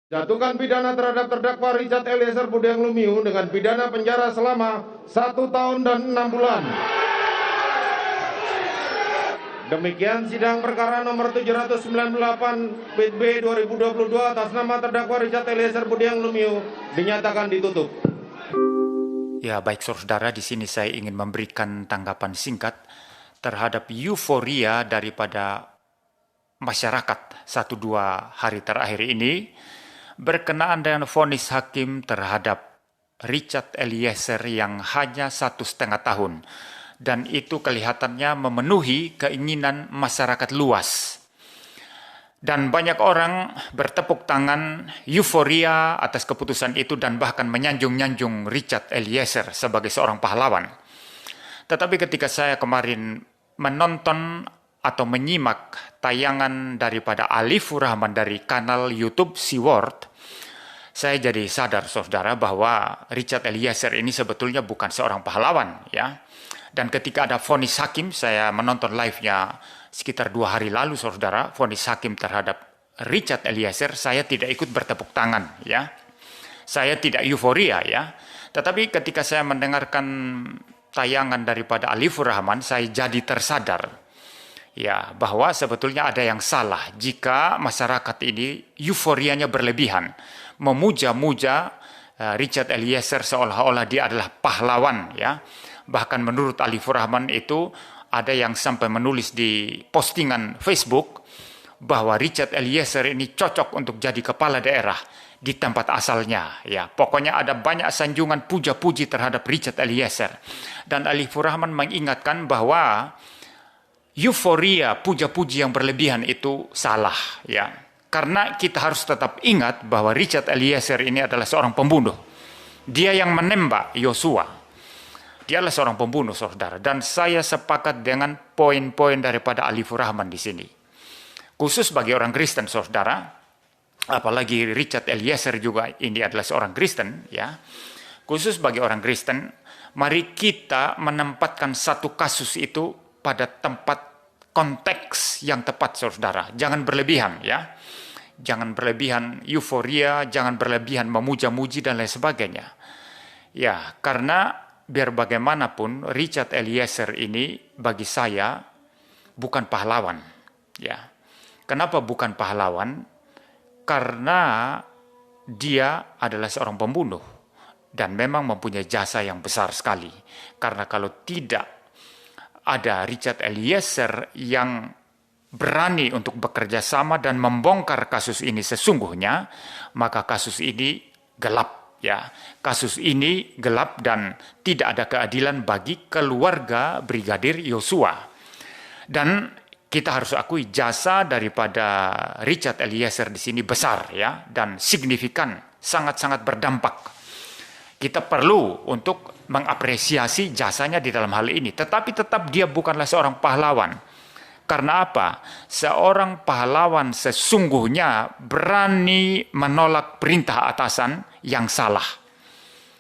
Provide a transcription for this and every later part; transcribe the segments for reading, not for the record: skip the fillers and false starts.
Jatuhkan pidana terhadap terdakwa Richard Eliezer Budiang Lumiu dengan pidana penjara selama 1 tahun dan 6 bulan. Demikian sidang perkara nomor 798 PB 2022 atas nama terdakwa Richard Eliezer Budiang Lumiu dinyatakan ditutup. Ya, baik saudara, di sini saya ingin memberikan tanggapan singkat terhadap euforia daripada masyarakat 1-2 hari terakhir ini berkenaan dengan vonis hakim terhadap Richard Eliezer yang hanya 1,5 tahun, dan itu kelihatannya memenuhi keinginan masyarakat luas. Dan banyak orang bertepuk tangan euforia atas keputusan itu dan bahkan menyanjung-nyanjung Richard Eliezer sebagai seorang pahlawan. Tetapi ketika saya kemarin menonton atau menyimak tayangan daripada Alifur Rahman dari kanal YouTube SeaWorld, saya jadi sadar saudara bahwa Richard Eliezer ini sebetulnya bukan seorang pahlawan, ya. Dan ketika ada vonis hakim, saya menonton live-nya sekitar 2 hari lalu saudara, vonis hakim terhadap Richard Eliezer, saya tidak ikut bertepuk tangan, ya. Saya tidak euforia, ya. Tetapi ketika saya mendengarkan tayangan daripada Alifur Rahman, saya jadi tersadar, ya, bahwa sebetulnya ada yang salah jika masyarakat ini euforianya berlebihan, memuja-muja Richard Eliezer seolah-olah dia adalah pahlawan, ya. Bahkan menurut Alifur Rahman itu ada yang sampai menulis di postingan Facebook bahwa Richard Eliezer ini cocok untuk jadi kepala daerah di tempat asalnya, ya. Pokoknya ada banyak sanjungan puja-puji terhadap Richard Eliezer. Dan Alifur Rahman mengingatkan bahwa euforia, puja-puji yang berlebihan itu salah, ya. Karena kita harus tetap ingat bahwa Richard Eliezer ini adalah seorang pembunuh. Dia yang menembak Yosua. Dia adalah seorang pembunuh, saudara. Dan saya sepakat dengan poin-poin daripada Alifur Rahman di sini. Khusus bagi orang Kristen, saudara. Apalagi Richard Eliezer juga ini adalah seorang Kristen, ya. Khusus bagi orang Kristen, mari kita menempatkan satu kasus itu pada tempat konteks yang tepat, saudara. Jangan berlebihan, ya. Jangan berlebihan euforia, jangan berlebihan memuja-muji dan lain sebagainya. Ya, karena biar bagaimanapun Richard Eliezer ini bagi saya bukan pahlawan, ya. Kenapa bukan pahlawan? Karena dia adalah seorang pembunuh dan memang mempunyai jasa yang besar sekali. Karena kalau tidak ada Richard Eliezer yang berani untuk bekerja sama dan membongkar kasus ini sesungguhnya, maka kasus ini gelap, ya. Kasus ini gelap dan tidak ada keadilan bagi keluarga Brigadir Yosua. Dan kita harus akui jasa daripada Richard Eliezer di sini besar, ya, dan signifikan, sangat-sangat berdampak. Kita perlu untuk mengapresiasi jasanya di dalam hal ini, tetapi tetap dia bukanlah seorang pahlawan. Karena apa? Seorang pahlawan sesungguhnya berani menolak perintah atasan yang salah.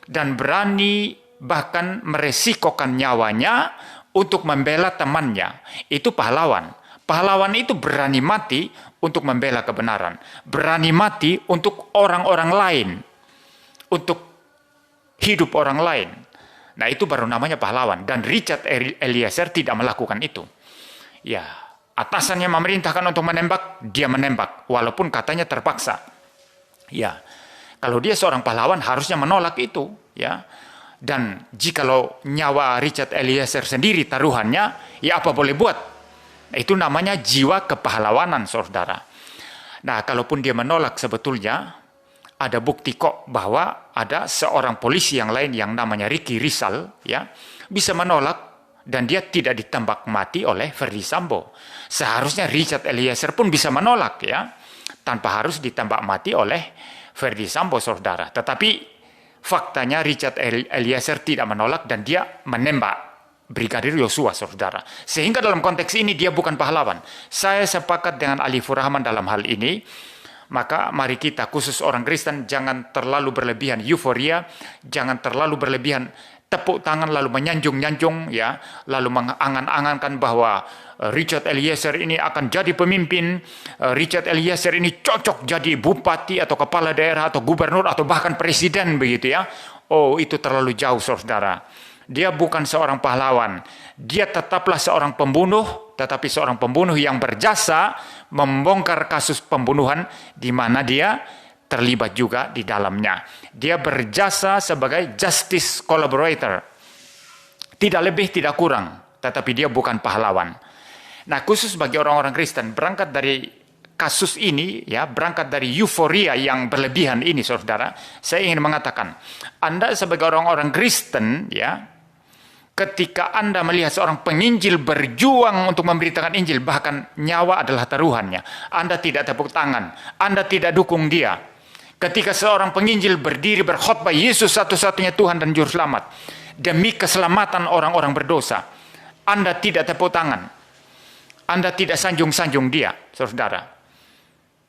Dan berani bahkan meresikokan nyawanya untuk membela temannya. Itu pahlawan. Pahlawan itu berani mati untuk membela kebenaran. Berani mati untuk orang-orang lain. Untuk hidup orang lain. Nah, itu baru namanya pahlawan. Dan Richard Eliezer tidak melakukan itu. Ya, atasannya memerintahkan untuk menembak, dia menembak, walaupun katanya terpaksa. Ya, kalau dia seorang pahlawan harusnya menolak itu, ya. Dan jikalau nyawa Richard Eliezer sendiri taruhannya, ya apa boleh buat. Itu namanya jiwa kepahlawanan, saudara. Nah, kalaupun dia menolak sebetulnya, ada bukti kok bahwa ada seorang polisi yang lain yang namanya Ricky Rizal, ya, bisa menolak dan dia tidak ditembak mati oleh Verdi Sambo. Seharusnya Richard Eliezer pun bisa menolak, ya, tanpa harus ditembak mati oleh Verdi Sambo, saudara. Tetapi faktanya Richard Eliezer tidak menolak dan dia menembak Brigadir Yosua, saudara. Sehingga dalam konteks ini dia bukan pahlawan. Saya sepakat dengan Alifur Rahman dalam hal ini Maka mari kita, khusus orang Kristen, jangan terlalu berlebihan euforia, jangan terlalu berlebihan tepuk tangan lalu menyanjung-nyanjung, ya, lalu mengangan-angankan bahwa Richard Eliezer ini akan jadi pemimpin, Richard Eliezer ini cocok jadi bupati atau kepala daerah atau gubernur atau bahkan presiden, begitu ya. Oh, itu terlalu jauh, saudara. Dia bukan seorang pahlawan. Dia tetaplah seorang pembunuh, tetapi seorang pembunuh yang berjasa membongkar kasus pembunuhan di mana dia terlibat juga di dalamnya. Dia berjasa sebagai justice collaborator. Tidak lebih, tidak kurang, tetapi dia bukan pahlawan. Nah, khusus bagi orang-orang Kristen, berangkat dari kasus ini, ya, berangkat dari euforia yang berlebihan ini, saudara, saya ingin mengatakan, Anda sebagai orang-orang Kristen, ya, ketika Anda melihat seorang penginjil berjuang untuk memberitakan Injil, bahkan nyawa adalah taruhannya, Anda tidak tepuk tangan, Anda tidak dukung dia. Ketika seorang penginjil berdiri berkhotbah Yesus satu-satunya Tuhan dan Juru Selamat demi keselamatan orang-orang berdosa, Anda tidak tepuk tangan, Anda tidak sanjung-sanjung dia, saudara.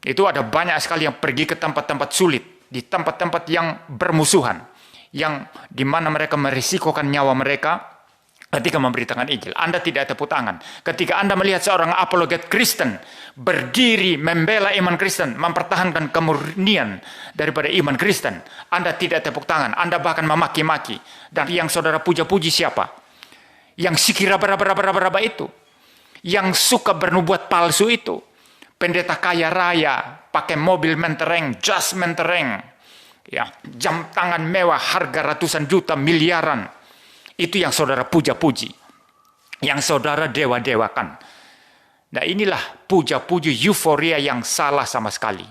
Itu ada banyak sekali yang pergi ke tempat-tempat sulit, di tempat-tempat yang bermusuhan, yang dimana mereka merisikokan nyawa mereka ketika memberitakan Injil. Anda tidak tepuk tangan. Ketika Anda melihat seorang apologet Kristen berdiri membela iman Kristen, mempertahankan kemurnian daripada iman Kristen, Anda tidak tepuk tangan. Anda bahkan memaki-maki. Dan yang saudara puja-puji siapa? Yang sikira berapa itu. Yang suka bernubuat palsu itu. Pendeta kaya raya, pakai mobil mentereng, jas mentereng, ya, jam tangan mewah, harga ratusan juta, miliaran. Itu yang saudara puja-puji, yang saudara dewa-dewakan. Nah, inilah puja-puji euforia yang salah sama sekali.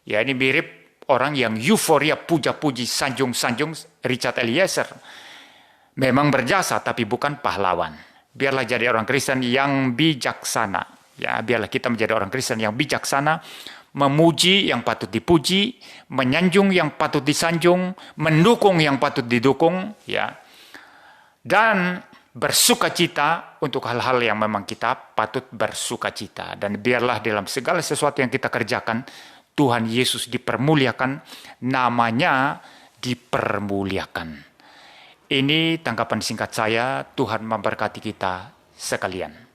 Ya, ini mirip orang yang euforia puja-puji, sanjung-sanjung Richard Eliezer. Memang berjasa, tapi bukan pahlawan. Biarlah jadi orang Kristen yang bijaksana. Ya, biarlah kita menjadi orang Kristen yang bijaksana, memuji yang patut dipuji, menyanjung yang patut disanjung, mendukung yang patut didukung, ya. Dan bersukacita untuk hal-hal yang memang kita patut bersukacita. Dan biarlah dalam segala sesuatu yang kita kerjakan, Tuhan Yesus dipermuliakan, namanya dipermuliakan. Ini tanggapan singkat saya. Tuhan memberkati kita sekalian.